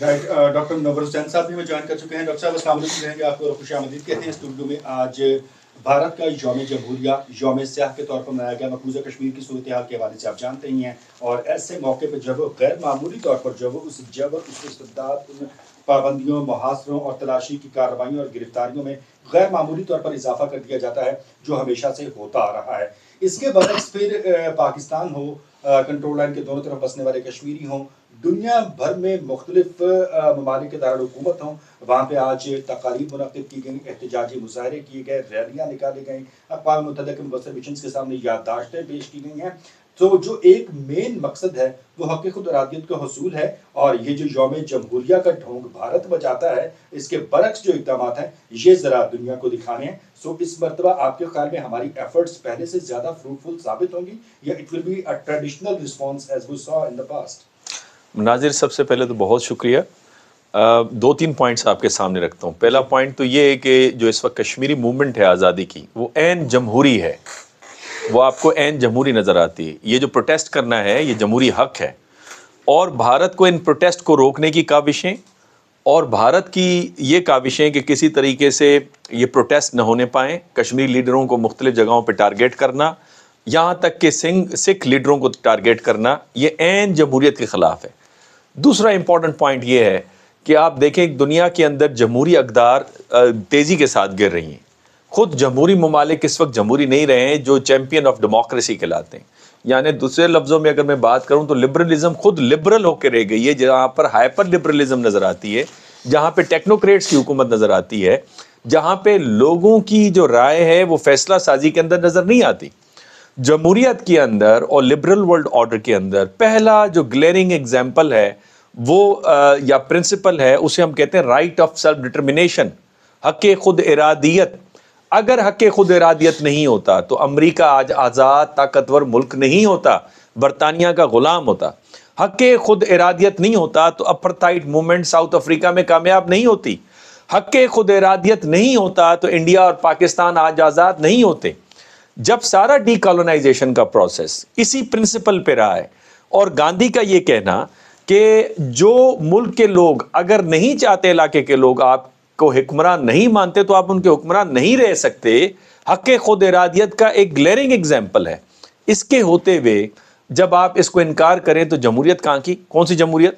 Doctor منور حسین صاحب بھی ہمیں جوائن کر چکے ہیں. ڈاکٹر صاحب السلام علیکم. کہیں گے آپ کو خوش آمدید کہتے ہیں اسٹوڈیو میں. آج بھارت کا یوم جمہوریہ یوم سیاہ کے طور پر منایا گیا. مقبوضہ کشمیر کی صورتحال کے حوالے سے آپ جانتے ہی ہیں, اور ایسے موقع پہ جب غیر معمولی طور پر جو اس جبر, اس استبداد, ان پابندیوں, محاصروں اور تلاشی کی کارروائیوں اور گرفتاریوں میں غیر معمولی طور پر اضافہ کر دیا جاتا ہے, جو ہمیشہ سے ہوتا آ رہا ہے. اس کے برعکس پھر پاکستان ہو, کنٹرول لائن کے دونوں طرف بسنے والے کشمیری ہوں, دنیا بھر میں مختلف ممالک کے دارالحکومت ہوں, وہاں پہ آج تقاریب منعقد کی گئیں, احتجاجی مظاہرے کیے گئے, ریلیاں نکالی گئیں, اقوام متحدہ کے مبصر مشنز کے سامنے یادداشتیں پیش کی گئی ہیں. تو جو ایک مین مقصد ہے وہ حق خود ارادیت کا حصول ہے, اور یہ جو یوم جمہوریہ کا ڈھونگ بھارت بجاتا ہے, اس کے برعکس جو اقدامات ہیں یہ ذرا دنیا کو دکھانے ہیں. سو اس مرتبہ آپ کے خیال میں ہماری ایفرٹس پہلے سے زیادہ فروٹفل ثابت ہوں گی, یا it will be a traditional response as we saw in the past? ناظر, سب سے پہلے تو بہت شکریہ. 2-3 پوائنٹس آپ کے سامنے رکھتا ہوں. پہلا پوائنٹ تو یہ ہے کہ جو اس وقت کشمیری موومنٹ ہے آزادی کی, وہ عین جمہوری ہے, وہ آپ کو عین جمہوری نظر آتی ہے. یہ جو پروٹیسٹ کرنا ہے یہ جمہوری حق ہے, اور بھارت کو ان پروٹیسٹ کو روکنے کی کاوشیں, اور بھارت کی یہ کاوشیں کہ کسی طریقے سے یہ پروٹیسٹ نہ ہونے پائیں, کشمیری لیڈروں کو مختلف جگہوں پہ ٹارگیٹ کرنا, یہاں تک کہ سکھ لیڈروں کو ٹارگیٹ کرنا, یہ عین جمہوریت کے خلاف ہے. دوسرا امپورٹنٹ پوائنٹ یہ ہے کہ آپ دیکھیں دنیا کے اندر جمہوری اقدار تیزی کے ساتھ گر رہی ہیں. خود جمہوری ممالک اس وقت جمہوری نہیں رہے ہیں جو چیمپئن آف ڈیموکریسی کہلاتے ہیں. یعنی دوسرے لفظوں میں اگر میں بات کروں تو لبرلزم خود لبرل ہو کے رہ گئی ہے, جہاں پر ہائپر لبرلزم نظر آتی ہے, جہاں پہ ٹیکنوکریٹس کی حکومت نظر آتی ہے, جہاں پہ لوگوں کی جو رائے ہے وہ فیصلہ سازی کے اندر نظر نہیں آتی. جمہوریت کے اندر اور لبرل ورلڈ آرڈر کے اندر پہلا جو گلیئرنگ ایگزامپل ہے وہ یا پرنسپل ہے, اسے ہم کہتے ہیں رائٹ آف سیلف ڈٹرمنیشن, حق خود ارادیت. اگر حق خود ارادیت نہیں ہوتا تو امریکہ آج آزاد طاقتور ملک نہیں ہوتا, برطانیہ کا غلام ہوتا. حق خود ارادیت نہیں ہوتا تو اپرتھائڈ موومنٹ ساؤتھ افریقہ میں کامیاب نہیں ہوتی. حق خود ارادیت نہیں ہوتا تو انڈیا اور پاکستان آج آزاد نہیں ہوتے. جب سارا ڈی کالونائزیشن کا پروسیس اسی پرنسپل پہ رہا ہے, اور گاندھی کا یہ کہنا کہ جو ملک کے لوگ اگر نہیں چاہتے, علاقے کے لوگ آپ کو حکمران نہیں مانتے تو آپ ان کے حکمران نہیں رہ سکتے, حق خود ارادیت کا ایک گلیئرنگ ایگزامپل ہے. اس کے ہوتے ہوئے جب آپ اس کو انکار کریں تو جمہوریت کہاں کی, کون سی جمہوریت؟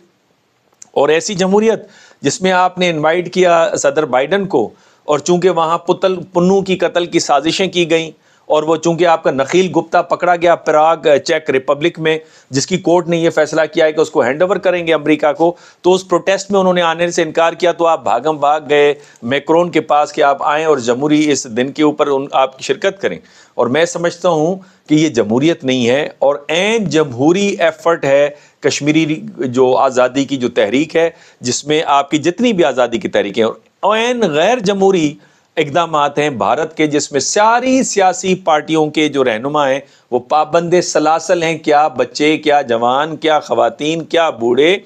اور ایسی جمہوریت جس میں آپ نے انوائٹ کیا صدر بائیڈن کو, اور چونکہ وہاں پنو کی قتل کی سازشیں کی گئیں, اور وہ چونکہ آپ کا نخیل گپتا پکڑا گیا پراگ چیک ریپبلک میں, جس کی کورٹ نے یہ فیصلہ کیا ہے کہ اس کو ہینڈ اوور کریں گے امریکہ کو, تو اس پروٹیسٹ میں انہوں نے آنے سے انکار کیا, تو آپ بھاگم بھاگ گئے میکرون کے پاس کہ آپ آئیں اور جمہوری اس دن کے اوپر آپ شرکت کریں. اور میں سمجھتا ہوں کہ یہ جمہوریت نہیں ہے, اور عین جمہوری ایفرٹ ہے کشمیری جو آزادی کی جو تحریک ہے, جس میں آپ کی جتنی بھی آزادی کی تحریکیں, اور عین غیر جمہوری اقدامات ہیں بھارت کے, جس میں ساری سیاسی پارٹیوں کے جو رہنما ہیں وہ پابند سلاسل ہیں. کیا بچے, کیا جوان, کیا خواتین, کیا بوڑھے,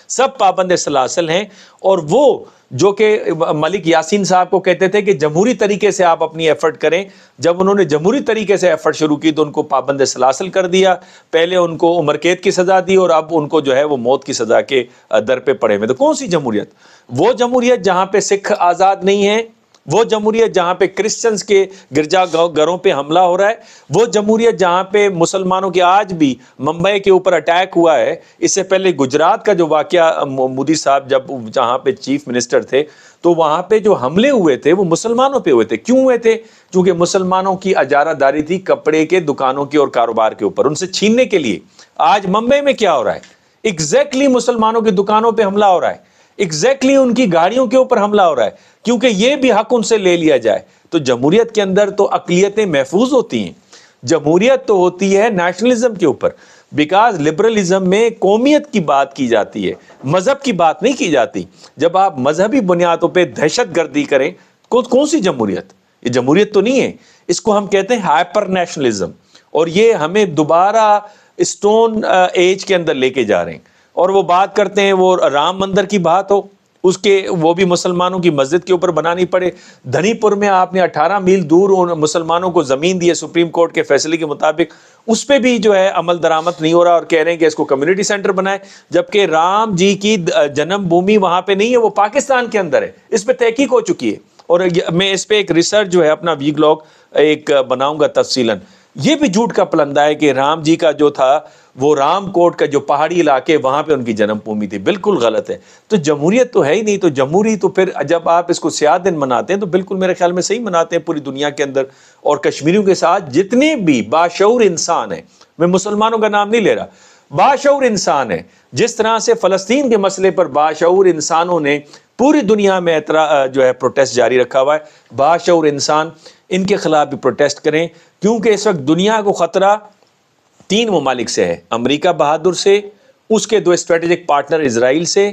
سب پابند سلاسل ہیں. اور وہ جو کہ ملک یاسین صاحب کو کہتے تھے کہ جمہوری طریقے سے آپ اپنی ایفرٹ کریں, جب انہوں نے جمہوری طریقے سے ایفرٹ شروع کی تو ان کو پابند سلاسل کر دیا. پہلے ان کو عمر قید کی سزا دی, اور اب ان کو جو ہے وہ موت کی سزا کے در پہ پڑے ہوئے. تو کون سی جمہوریت؟ وہ جمہوریت جہاں پہ سکھ آزاد نہیں ہیں, وہ جمہوریت جہاں پہ کرسچنز کے گرجا گھروں پہ حملہ ہو رہا ہے, وہ جمہوریت جہاں پہ مسلمانوں کے آج بھی ممبئی کے اوپر اٹیک ہوا ہے. اس سے پہلے گجرات کا جو واقعہ, مودی صاحب جب جہاں پہ چیف منسٹر تھے تو وہاں پہ جو حملے ہوئے تھے وہ مسلمانوں پہ ہوئے تھے. کیوں ہوئے تھے؟ چونکہ مسلمانوں کی اجارہ داری تھی کپڑے کے دکانوں کی اور کاروبار کے اوپر, ان سے چھیننے کے لیے. آج ممبئی میں کیا ہو رہا ہے؟ ایگزیکٹلی مسلمانوں کی دکانوں پہ حملہ ہو رہا ہے, ایگزیکٹلی ان کی گاڑیوں کے اوپر حملہ ہو رہا ہے, کیونکہ یہ بھی حق ان سے لے لیا جائے. تو جمہوریت کے اندر تو اقلیتیں محفوظ ہوتی ہیں, جمہوریت تو ہوتی ہے نیشنلزم کے اوپر, بیکاز لبرلزم میں قومیت کی بات کی جاتی ہے, مذہب کی بات نہیں کی جاتی. جب آپ مذہبی بنیادوں پہ دہشت گردی کریں, کون سی جمہوریت؟ یہ جمہوریت تو نہیں ہے, اس کو ہم کہتے ہیں ہائپر نیشنلزم, اور یہ ہمیں دوبارہ اسٹون ایج کے اندر لے کے جا رہے ہیں. اور وہ بات کرتے ہیں, وہ رام مندر کی بات ہو, اس کے وہ بھی مسلمانوں کی مسجد کے اوپر بنانی پڑے. دھنی پور میں آپ نے 18 میل دور ان مسلمانوں کو زمین دی ہے سپریم کورٹ کے فیصلے کے مطابق, اس پہ بھی جو ہے عمل درآمد نہیں ہو رہا, اور کہہ رہے ہیں کہ اس کو کمیونٹی سینٹر بنائے, جبکہ رام جی کی جنم بھومی وہاں پہ نہیں ہے, وہ پاکستان کے اندر ہے. اس پہ تحقیق ہو چکی ہے, اور میں اس پہ ایک ریسرچ جو ہے اپنا ویگلاگ ایک بناؤں گا تفصیلاً. یہ بھی جھوٹ کا پلندہ ہے کہ رام جی کا جو تھا وہ رام کوٹ کا جو پہاڑی علاقے وہاں پہ ان کی جنم بھومی تھی. بالکل غلط ہے. تو جمہوریت تو ہے ہی نہیں. تو جمہوری تو پھر جب آپ اس کو سیاہ دن مناتے ہیں تو بالکل میرے خیال میں صحیح مناتے ہیں پوری دنیا کے اندر. اور کشمیریوں کے ساتھ جتنے بھی باشعور انسان ہیں, میں مسلمانوں کا نام نہیں لے رہا, باشعور انسان ہیں, جس طرح سے فلسطین کے مسئلے پر باشعور انسانوں نے پوری دنیا میں جو ہے پروٹیسٹ جاری رکھا ہوا ہے, باشعور انسان ان کے خلاف بھی پروٹیسٹ کریں, کیونکہ اس وقت دنیا کو خطرہ 3 ممالک سے ہے. امریکہ بہادر سے, اس کے 2 اسٹریٹجک پارٹنر اسرائیل سے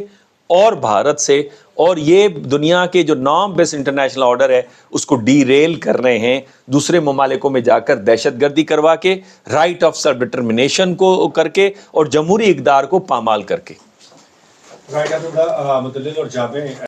اور بھارت سے, اور یہ دنیا کے جو نارم بیس انٹرنیشنل آرڈر ہے اس کو ڈی ریل کر رہے ہیں, دوسرے ممالکوں میں جا کر دہشت گردی کروا کے, رائٹ آف سیلف ڈٹرمنیشن کو کر کے, اور جمہوری اقدار کو پامال کر کے. رائٹ, آپ بڑا مدلل اور جامع